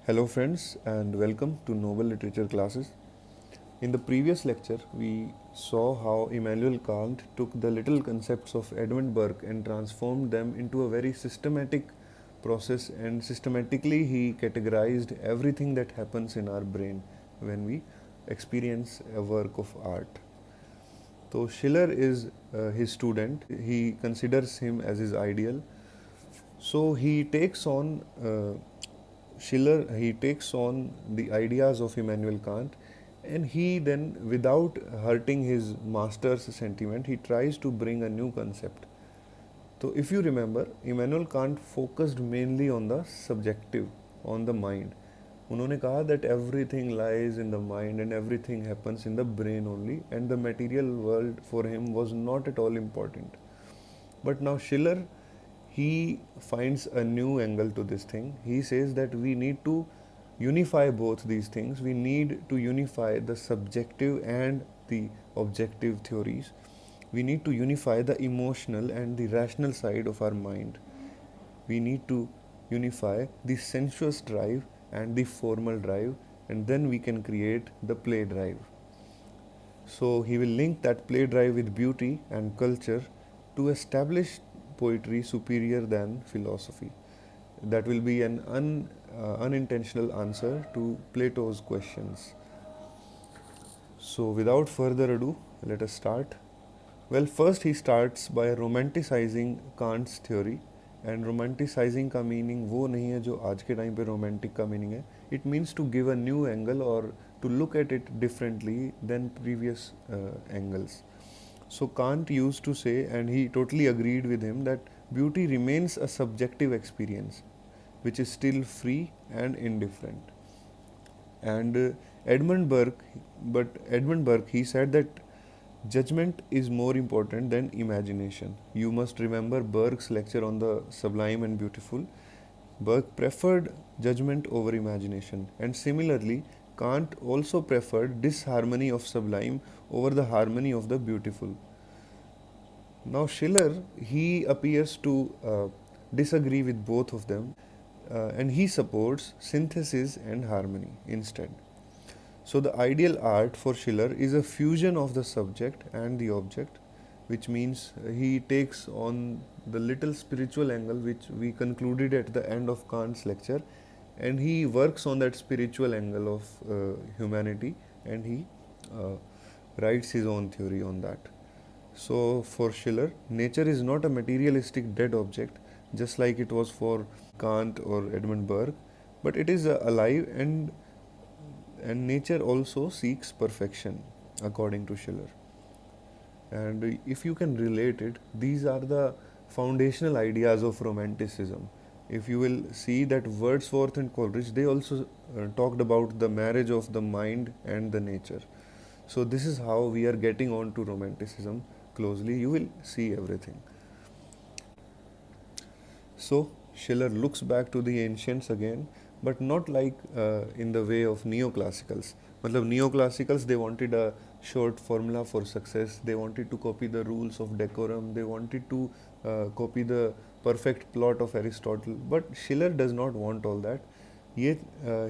Hello friends and welcome to Noble Literature Classes. In the previous lecture, we saw how Immanuel Kant took the little concepts of Edmund Burke and transformed them into a very systematic process, and systematically he categorized everything that happens in our brain when we experience a work of art. So Schiller is his student. He considers him as his ideal. So he takes on the ideas of Immanuel Kant, and he then, without hurting his master's sentiment, he tries to bring a new concept. So if you remember, Immanuel Kant focused mainly on the subjective, on the mind. उन्होंने कहा that everything lies in the mind and everything happens in the brain only, and the material world for him was not at all important. But now Schiller, he finds a new angle to this thing. He says that we need to unify both these things. We need to unify the subjective and the objective theories. We need to unify the emotional and the rational side of our mind. We need to unify the sensuous drive and the formal drive, and then we can create the play drive. So he will link that play drive with beauty and culture to establish poetry superior than philosophy. That will be an unintentional answer to Plato's questions. So without further ado, let us start. Well, first he starts by romanticizing Kant's theory, and romanticizing का meaning वो नहीं है जो आज के time पे romantic का meaning है. It means to give a new angle or to look at it differently than previous angles. So Kant used to say, and he totally agreed with him, that beauty remains a subjective experience, which is still free and indifferent. And Edmund Burke, he said that judgment is more important than imagination. You must remember Burke's lecture on the sublime and beautiful. Burke preferred judgment over imagination, and similarly, Kant also preferred disharmony of sublime over the harmony of the beautiful. Now, Schiller, he appears to disagree with both of them, and he supports synthesis and harmony instead. So, the ideal art for Schiller is a fusion of the subject and the object, which means he takes on the little spiritual angle which we concluded at the end of Kant's lecture, and he works on that spiritual angle of humanity, and he uh, writes his own theory on that. So, for Schiller, nature is not a materialistic dead object, just like it was for Kant or Edmund Burke, but it is alive, and nature also seeks perfection, according to Schiller. And if you can relate it, these are the foundational ideas of romanticism. If you will see that Wordsworth and Coleridge, they also talked about the marriage of the mind and the nature. So this is how we are getting on to romanticism closely. You will see everything. So Schiller looks back to the ancients again, but not like in the way of neoclassicals. मतलब neoclassicals, they wanted a short formula for success. They wanted to copy the rules of decorum. They wanted to copy the perfect plot of Aristotle. But Schiller does not want all that. Yet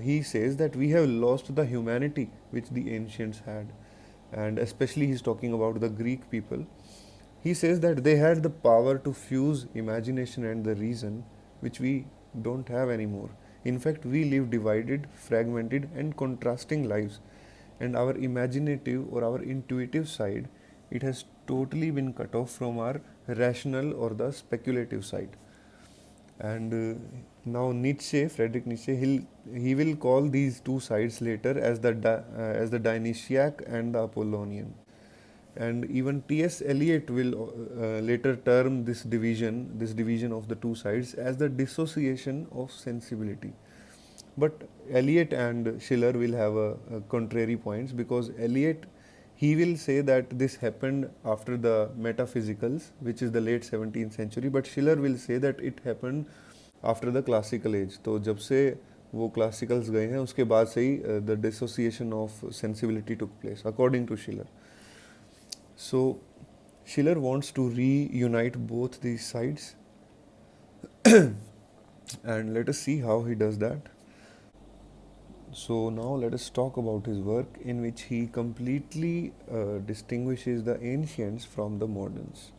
he says that we have lost the humanity which the ancients had, and especially he's talking about the Greek people. He says that they had the power to fuse imagination and the reason, which we don't have anymore. In fact, we live divided, fragmented, and contrasting lives, and our imaginative or our intuitive side, it has totally been cut off from our rational or the speculative side. And now Nietzsche, Friedrich Nietzsche, he will call these two sides later as the Dionysiac and the Apollonian. And even T.S. Eliot will later term this division of the two sides, as the dissociation of sensibility. But Eliot and Schiller will have a contrary points, because Eliot, he will say that this happened after the metaphysicals, which is the late 17th century, but Schiller will say that it happened after the classical age. तो जब से वो classicals गए हैं उसके बाद से ही the dissociation of sensibility took place, according to Schiller. So Schiller wants to reunite both these sides, and let us see how he does that. So now let us talk about his work, in which he completely distinguishes the ancients from the moderns.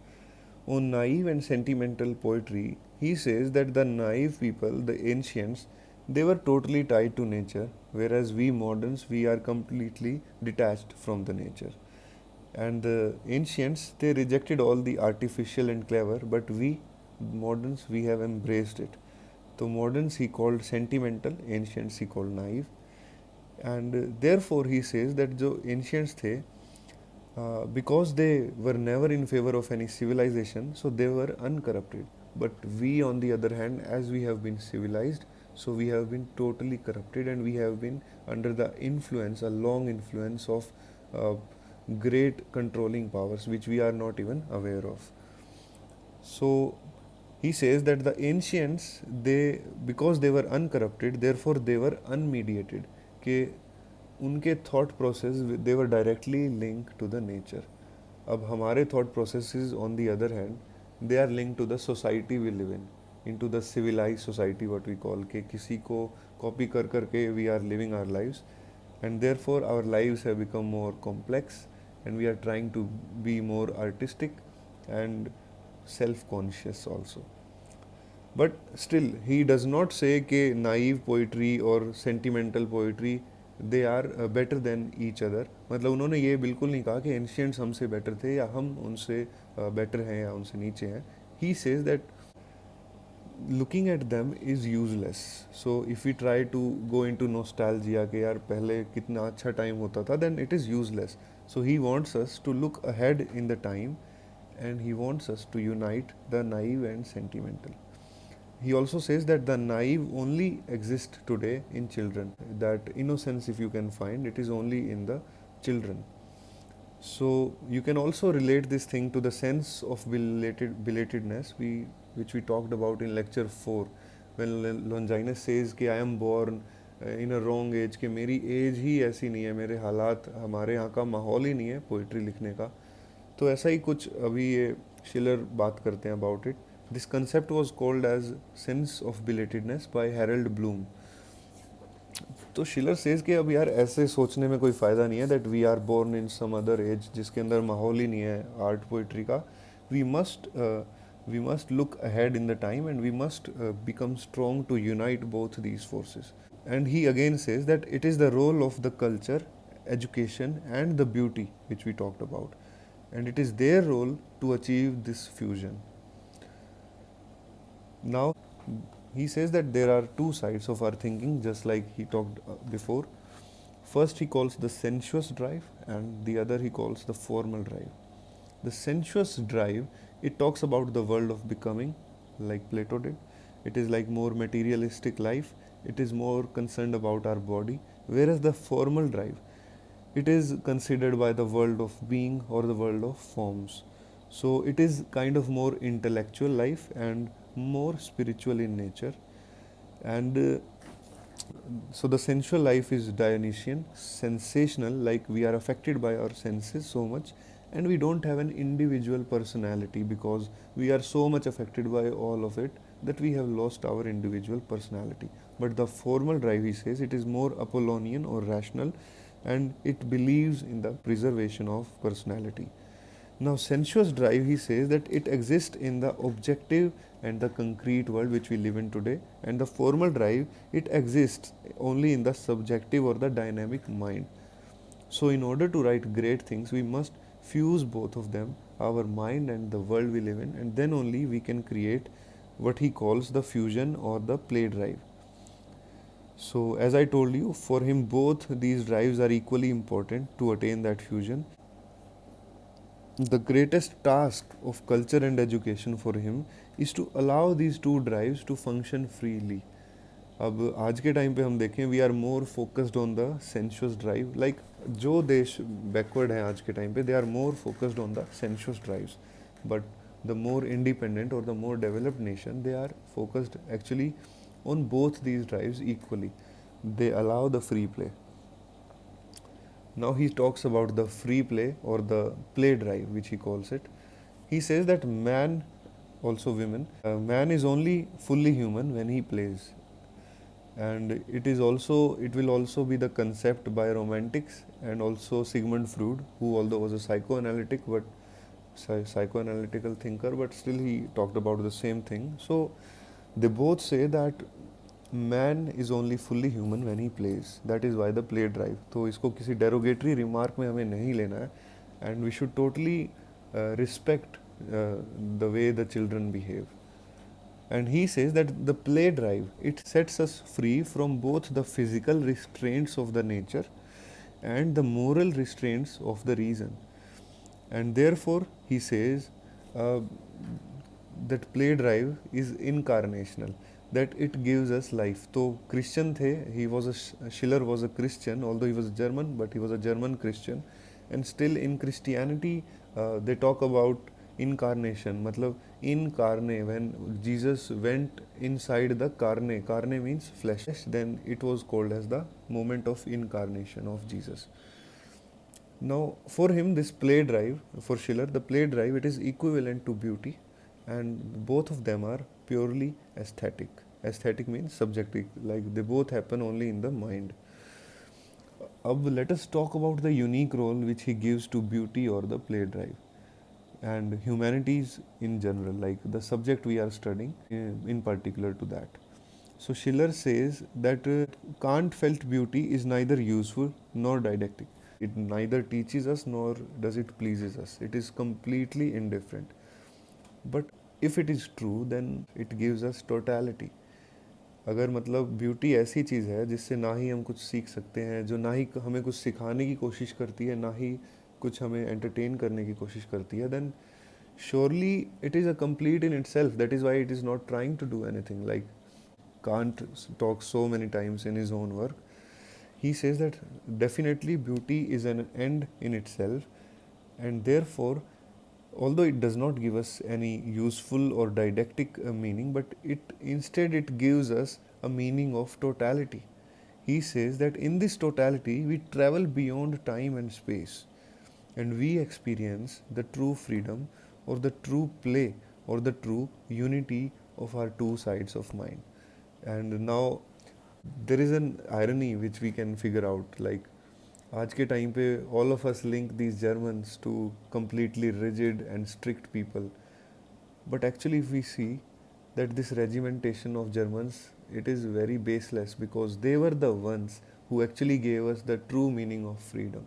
On naive and sentimental poetry, he says that the naive people, the ancients, they were totally tied to nature, whereas we moderns, we are completely detached from the nature. And the ancients, they rejected all the artificial and clever, but we moderns, we have embraced it. So moderns he called sentimental, ancients he called naive, and therefore he says that जो ancients थे, because they were never in favor of any civilization, so they were uncorrupted. But we, on the other hand, as we have been civilized, so we have been totally corrupted, and we have been under the influence, a long influence of uh, great controlling powers, which we are not even aware of. So he says that the ancients, they, because they were uncorrupted, therefore they were unmediated. कि उनके thought process they were directly link to the nature. अब हमारे thought processes on the other hand they are link to the society we live in to the civilize society what we call, के किसी को copy कर करके we are living our lives, and therefore our lives have become more complex, and we are trying to be more artistic and self conscious also. But still he does not say कि naive poetry और sentimental poetry they are better than each other. मतलब उन्होंने ये बिल्कुल नहीं कहा कि ancients हमसे better थे या हम उनसे better हैं या उनसे नीचे हैं. He says that looking at them is useless. So if we try to go into nostalgia कि यार पहले कितना अच्छा टाइम होता था, then it is useless. So he wants us to look ahead in the time, and he wants us to unite the naive and sentimental. He also says that the naive only exist today in children. That innocence, if you can find, it is only in the children. So you can also relate this thing to the sense of belatedness, which we talked about in lecture 4, when Longinus says कि I am born in a wrong age, कि मेरी as ही ऐसी नहीं है, मेरे हालात, हमारे यहाँ का माहौल ही नहीं है पोइट्री लिखने का. तो ऐसा ही कुछ अभी ये शिलर बात करते हैं about it. This concept was called as sense of belatedness by Harold Bloom. तो शिलर सेज कि अब यार ऐसे सोचने में कोई फ़ायदा नहीं है that we are born in some other age जिसके अंदर माहौल ही नहीं है आर्ट पोइट्री का. We must we must look ahead in the time, and we must become strong to unite both these forces. And he again says that it is the role of the culture, education, and the beauty which we talked about, and it is their role to achieve this fusion. Now he says that there are two sides of our thinking, just like he talked before. First he calls the sensuous drive, and the other he calls the formal drive. The sensuous drive, it talks about the world of becoming, like Plato did. It is like more materialistic life, it is more concerned about our body. Whereas the formal drive, it is considered by the world of being or the world of forms. So it is kind of more intellectual life and more spiritual in nature. And so the sensual life is Dionysian, sensational, like we are affected by our senses so much, and we don't have an individual personality because we are so much affected by all of it that we have lost our individual personality. But the formal drive, he says, it is more Apollonian or rational, and it believes in the preservation of personality. Now, sensuous drive, he says that it exists in the objective and the concrete world which we live in today, and the formal drive, it exists only in the subjective or the dynamic mind. So, in order to write great things, we must fuse both of them, our mind and the world we live in, and then only we can create what he calls the fusion or the play drive. So, as I told you, for him, both these drives are equally important to attain that fusion. The greatest task of culture and education for him is to allow these two drives to function freely. अब आज के time पे हम देखें, we are more focused on the sensuous drive. Like जो देश backward हैं आज के टाइम पे, they are more focused on the sensuous drives. But the more independent और the more developed nation, they are focused actually on both these drives equally. They allow the free play. Now he talks about the free play or the play drive, which he calls it. He says that man, also women, man is only fully human when he plays. and it will also be the concept by romantics and also Sigmund Freud, who although was a psychoanalytic but psychoanalytical thinker, but still he talked about the same thing. So they both say that man is only fully human when he plays. That is why the play drive. तो इसको किसी derogatory remark में हमें नहीं लेना है, and we should totally respect the way the children behave. And he says that the play drive, it sets us free from both the physical restraints of the nature and the moral restraints of the reason. And therefore he says uh, that play drive is incarnational, that it gives us life. तो Christian थे, he was a Schiller was a Christian, although he was German, but he was a German Christian. And still in Christianity they talk about incarnation, मतलब incarnate, when Jesus went inside the carne means flesh, then it was called as the moment of incarnation of Jesus. Now, for him, this play drive, for Schiller, the play drive, it is equivalent to beauty, and both of them are purely aesthetic. Aesthetic means subjective, like they both happen only in the mind. अब let us talk about the unique role which he gives to beauty or the play drive and humanities in general, like the subject we are studying in particular to that. So Schiller says that Kant felt beauty is neither useful nor didactic. It neither teaches us nor does it pleases us. It is completely indifferent. But if it is true, then it gives us totality. अगर मतलब beauty ऐसी चीज़ है जिससे ना ही हम कुछ सीख सकते हैं, जो ना ही हमें कुछ सिखाने की कोशिश करती है, ना ही कुछ हमें एंटरटेन करने की कोशिश करती है, then surely it is a complete in itself. That is why it is not trying to do anything. Like Kant talks so many times in his own work. He says that definitely beauty is an end in itself, and therefore, although it does not give us any useful or didactic meaning, but instead it gives us a meaning of totality. He says that in this totality we travel beyond time and space, and we experience the true freedom or the true play or the true unity of our two sides of mind. And now there is an irony which we can figure out, like आज के time पे all of us link these Germans to completely rigid and strict people, but actually if we see that this regimentation of Germans, it is very baseless, because they were the ones who actually gave us the true meaning of freedom.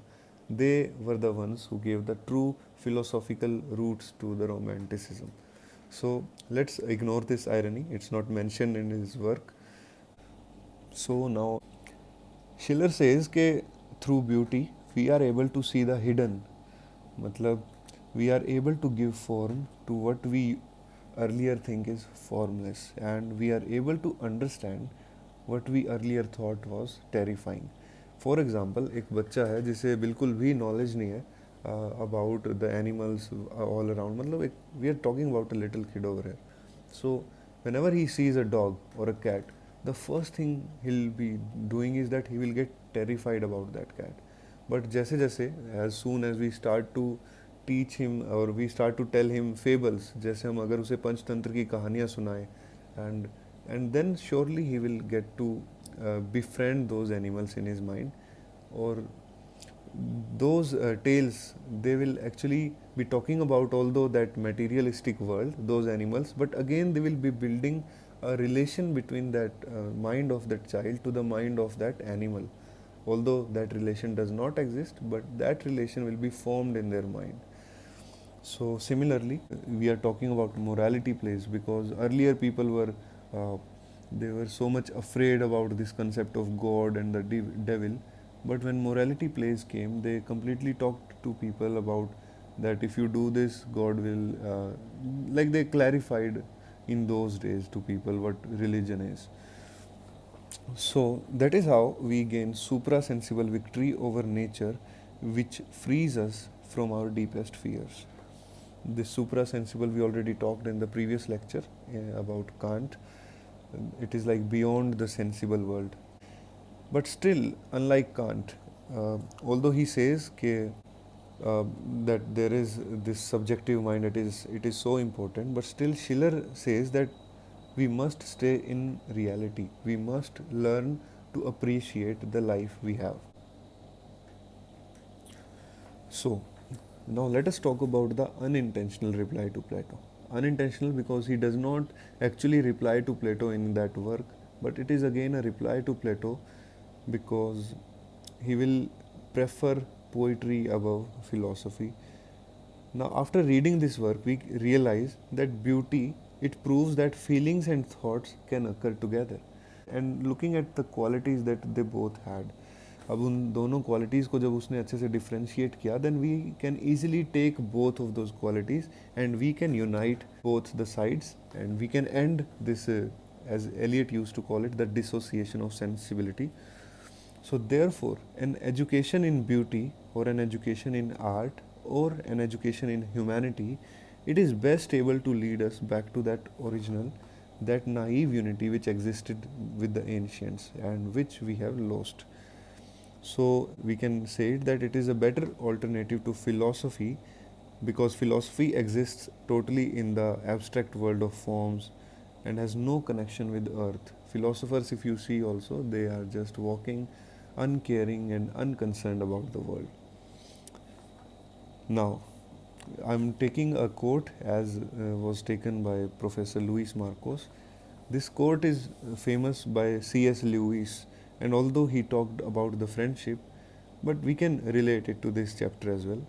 They were the ones who gave the true philosophical roots to the romanticism. So let's ignore this irony, it's not mentioned in his work. So now Schiller says that through beauty we are able to see the hidden, मतलब we are able to give form to what we earlier think is formless, and we are able to understand what we earlier thought was terrifying. For example, एक बच्चा है जिसे बिल्कुल भी knowledge नहीं है about the animals all around, मतलब एक we are talking about a little kid over here. So whenever he sees a dog or a cat, the first thing he'll be doing is that he will get terrified about that cat. But जैसे जैसे as soon as we start to teach him or we start to tell him fables, जैसे हम अगर उसे पंचतंत्र की कहानियाँ सुनाएं, and then surely he will get to befriend those animals in his mind, or those tales, they will actually be talking about, although that materialistic world, those animals, but again they will be building a relation between that mind of that child to the mind of that animal, although that relation does not exist, but that relation will be formed in their mind. So similarly, we are talking about morality plays, because earlier people were they were so much afraid about this concept of God and the devil, but when morality plays came, they completely talked to people about that if you do this, God will, like they clarified in those days to people what religion is. So that is how we gain supra-sensible victory over nature, which frees us from our deepest fears. This supra-sensible we already talked in the previous lecture about Kant. It is like beyond the sensible world. But still, unlike Kant, although he says that there is this subjective mind, it is so important, but still Schiller says that we must stay in reality. We must learn to appreciate the life we have. So, now let us talk about the unintentional reply to Plato. Unintentional because he does not actually reply to Plato in that work, but it is again a reply to Plato because he will prefer poetry above philosophy. Now, after reading this work, we realize that beauty, it proves that feelings and thoughts can occur together. And looking at the qualities that they both had, अब उन दोनों qualities को जब उसने अच्छे से differentiate किया, then we can easily take both of those qualities and we can unite both the sides and we can end this as Eliot used to call it, the dissociation of sensibility. So, therefore, an education in beauty or an education in art or an education in humanity, it is best able to lead us back to that original, that naive unity which existed with the ancients and which we have lost. So, we can say that it is a better alternative to philosophy because philosophy exists totally in the abstract world of forms and has no connection with earth. Philosophers, if you see also, they are just walking uncaring and unconcerned about the world. Now, I'm taking a quote as was taken by Professor Luis Marcos. This quote is famous by C.S. Lewis, and although he talked about the friendship, but we can relate it to this chapter as well.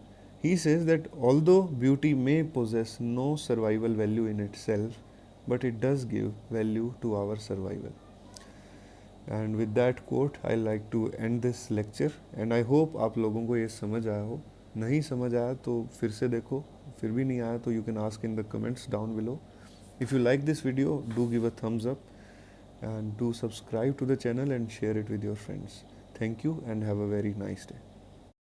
He says that although beauty may possess no survival value in itself, but it does give value to our survival. And with that quote, I like to end this lecture and I hope आप लोगों को ये समझ आया हो. नहीं समझ आया तो फिर से देखो, फिर भी नहीं आया तो you can ask in the comments down below. If you like this video, do give a thumbs up and do subscribe to the channel and share it with your friends. Thank you and have a very nice day.